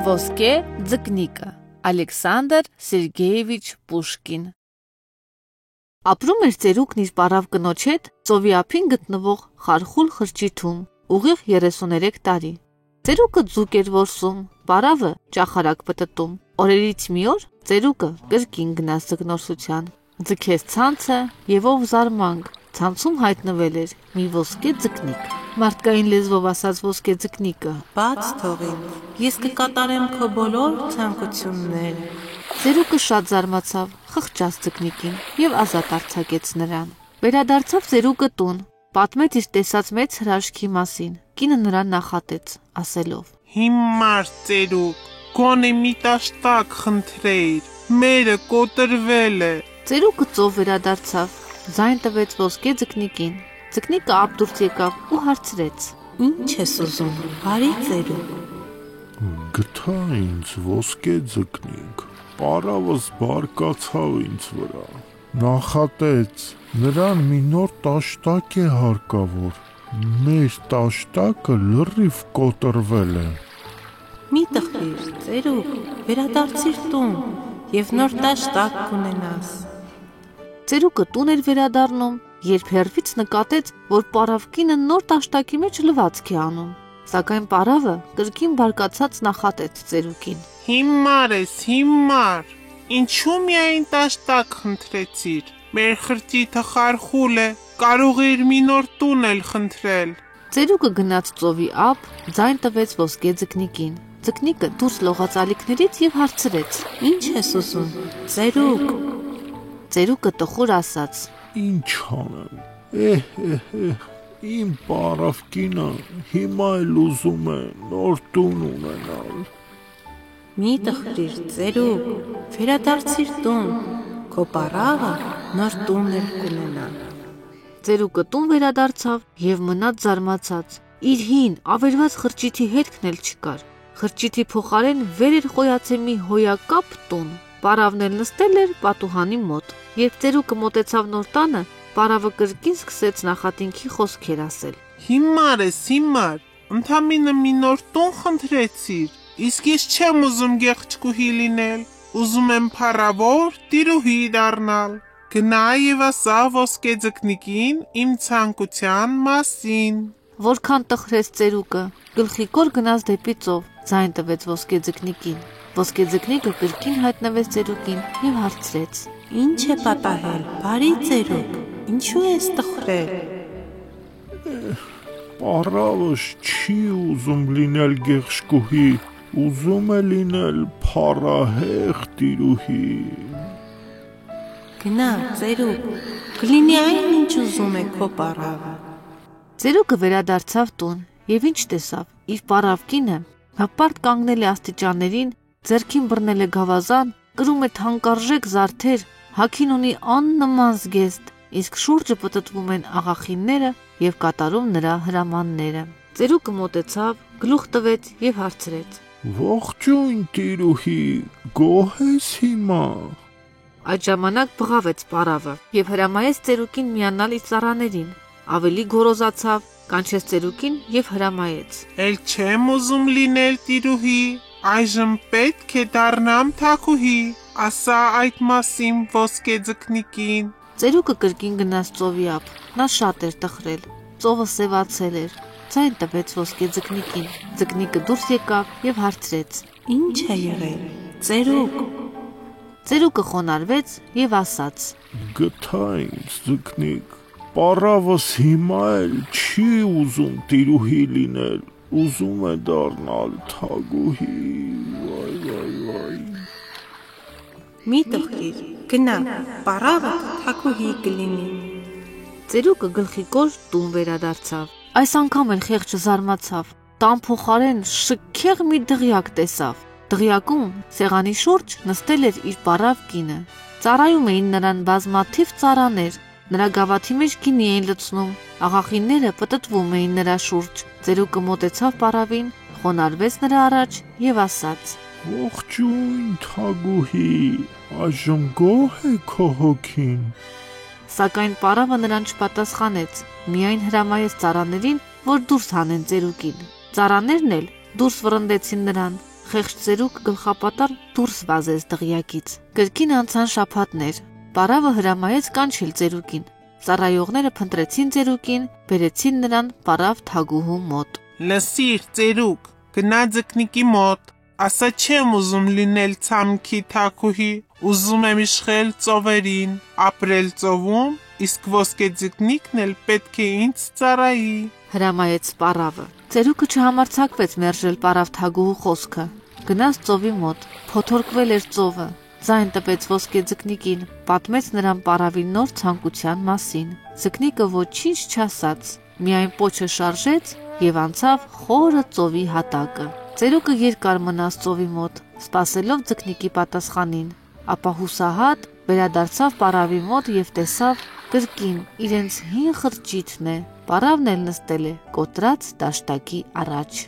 Ոսկե ձկնիկը Ալեքսանդր Սերգեևիչ Պուշկին Ապրում էր ծերուկն իր պարավ կնոջ հետ ծովի ափին գտնվող խարխուլ խրճիթում ուղիղ 33 տարի Ծերուկը ձուկ էր որսում, պարավը ճախարակ պտտում Օրերից մի օր ծերուկը կրկին գնաց ձկնորսության Ձգեց ցանցը եւ ով զարմանք Ցանցում հայտնվել էր մի ոսկե ձկնիկ Մարդկային լեզվով ասած ոսկե ձկնիկը Բաց թողին, ես կկատարեմ քո բոլոր ցանկությունները Ծերուկը շատ զարմացավ, խղճաց ձկնիկին եւ ազատ արձակեց նրան Վերադարձավ ծերուկը տուն, պատմեց իր տեսած մեծ հրաշքի մասին Կինը նրան նախատեց, ասելով Հիմար ծերուկ, գոնե մի տաշտակ խնդրեիր, մերը կոտրվել է Ծերուկը ծով վերադարձավ, ձայն տվեց ոսկե ձկնիկին Ձկնիկը ապտուրց եկավ ու հարցրեց Ինչ ես ուզում, բարի ծերուկ Գտա ինձ ոսկե ձկնիկ, պարավս բարկացավ ինձ վրա Նախատեց, նրան մի նոր տաշտակ է հարկավոր Մեր տաշտակը լրիվ կոտրվել է Մի տխրիր, ծերուկ, վերադարձիր տուն եւ նոր տաշտակ կունենաս Ծերուկը տուն էր վերադառնում, երբ հեռվից նկատեց, որ պարավ կինը նոր տաշտակի մեջ լվացք է անում Սակայն պարավը կրկին բարկացած նախատեց ծերուկին Հիմար ես, հիմար, ինչու միայն տաշտակ խնդրեցիր, մեր խրճիթը խարխուլ է, կարող էր մի նոր տուն էլ խնդրել Ծերուկը գնաց ծովի ափ, ձայն տվեց ոսկե ձկնիկին Ձկնիկը դուրս լողաց ալիքներից եւ հարցրեց Ինչ ես ուզում, ծերուկ Ծերուկը տխուր ասաց Ինչ անեմ, իմ պարավ կինը հիմա էլ ուզում է նոր տուն ունենալ Մի տխրիր, ծերուկ, վերադարձիր տուն, քո պարավը նոր տուն էլ կունենա Ծերուկը տուն վերադարձավ եւ մնաց զարմացած Իր հին, ավերված խրճիթի հետքն էլ չկար Խրճիթի փոխարեն վեր էր խոյացել մի հոյակապ տուն Պարավն էլ նստել էր պատուհանի մոտ Երբ ծերուկը մոտեցավ նոր տանը, պարավը կրկին սկսեց նախատինքի խոսքեր ասել Հիմար ես, հիմար, ընդամենը մի նոր տուն խնդրեցիր, իսկ ես չեմ ուզում գեղեցկուհի լինել, ուզում եմ փառավոր տիրուհի դառնալ, գնա եւ ասա ոսկե ձկնիկին իմ ցանկության մասին Որքան տխրեց ծերուկը, գլխիկոր գնաց դեպի ծով, ձայն տվեց ոսկե ձկնիկին Ոսկե ձկնիկը կրկին հայտնվեց ծերուկին եւ հարցրեց Ինչ է պատահել, բարի ծերուկ, ինչու ես տխրել Պարավս չի ուզում լինել գեղեցկուհի, ուզում է լինել փառահեղ տիրուհի Գնա, ծերուկ, կլինի այն ինչ ուզում է քո պարավը Ծերուկը վերադարձավ տուն եւ ինչ տեսավ, իր պարավ կինը հպարտ կանգնել է աստիճաններին, ձեռքին բռնել է գավազան, կրում է թանկարժեք զարդեր, հագին ունի աննման զգեստ, իսկ շուրջը պտտվում են աղախինները եւ կատարում նրա հրամանները։ Ծերուկը մոտեցավ, գլուխ տվեց եւ հարցրեց. Ողջույն տիրուհի, գոհ ես հիմա։ Այդ ժամանակ բղավեց պարավը եւ հրամայեց ծերուկին միանալ իր ծառաներին։ Ավելի գոռոզացավ, կանչեց ծերուկին եւ հրամայեց. Էլ չեմ ուզում լինել տիրուհի, այժմ պետք է դառնամ թագուհի, ասա այդ մասին ոսկե ձկնիկին։ Ծերուկը կրկին գնաց ծովի ափ, նա շատ էր տխրել, ծովը սևացել էր, ձայն տվեց ոսկե ձկնիկին, ձկնիկը դուրս եկավ եւ հարցրեց. Ինչ է եղել, ծերուկ։ Ծերուկը խոնարհվեց եւ ասաց. Գտա ինձ ձկնիկ, պարավս հիմա էլ չի ուզում տիրուհի լինել, ուզում է դառնալ թագուհի, վայ Մի տխրիր, գնա, պարավը թագուհի կլինի Ծերուկը գլխիկոր տուն վերադարձավ Այս անգամ էլ խեղճը զարմացավ Տան փոխարեն շքեղ մի դղյակ տեսավ Դղյակում սեղանի շուրջ նստել էր իր պարավ կինը Ծառայում էին նրան բազմաթիվ ծառաներ Նրա գավաթի մեջ գինի էին լցնում Աղախինները պտտվում էին նրա շուրջ Ծերուկը մոտեցավ պարավին Խոնարհվեց նրա առաջ եւ ասաց. Ողջույն թագուհի, այժմ գոհ է քո հոգին։ Սակայն պարավը նրան չպատասխանեց, միայն հրամայեց ծառաներին, որ դուրս հանեն ծերուկին։ Ծառաներն էլ դուրս վռնդեցին նրան, Խեղճ ծերուկ գլխապատար դուրս վազեց դղյակից։ Կրկին անցան շաբաթներ։ Պարավը հրամայեց կանչել ծերուկին։ Ծառայողները փնտրեցին ծերուկին, բերեցին նրան պարավ թագուհու մոտ։ Լսիր, ծերուկ, գնա ձկնիկի մոտ, ասա չեմ ուզում լինել ցամքի թագուհի, ուզում եմ իշխել ծովերին, ապրել ծովում, իսկ ոսկե ձկնիկն էլ պետք է ինձ ծառայի։ Հրամայեց պարավը։ Ծերուկը չհամարձակվեց մերժել պարավ թագուհու խոսքը։ Գնաց ծովի մոտ, փոթորկվել էր ծովը։ Ձայն տպեց ոսկե ձկնիկին, պատմեց նրան պարավի նոր ցանկության մասին։ Ձկնիկը ոչինչ չասաց, միայն պոչը շարժեց եւ անցավ խորը ծովի հատակը։ Ծերուկը երկար մնաց ծովի մոտ, սպասելով ձկնիկի պատասխանին, ապա հուսահատ վերադարձավ պարավի մոտ եւ տեսավ կրկին իրենց հին խրճիթն է։ Պարավն էլ նստել է կոտրած դաշտակի առաջ։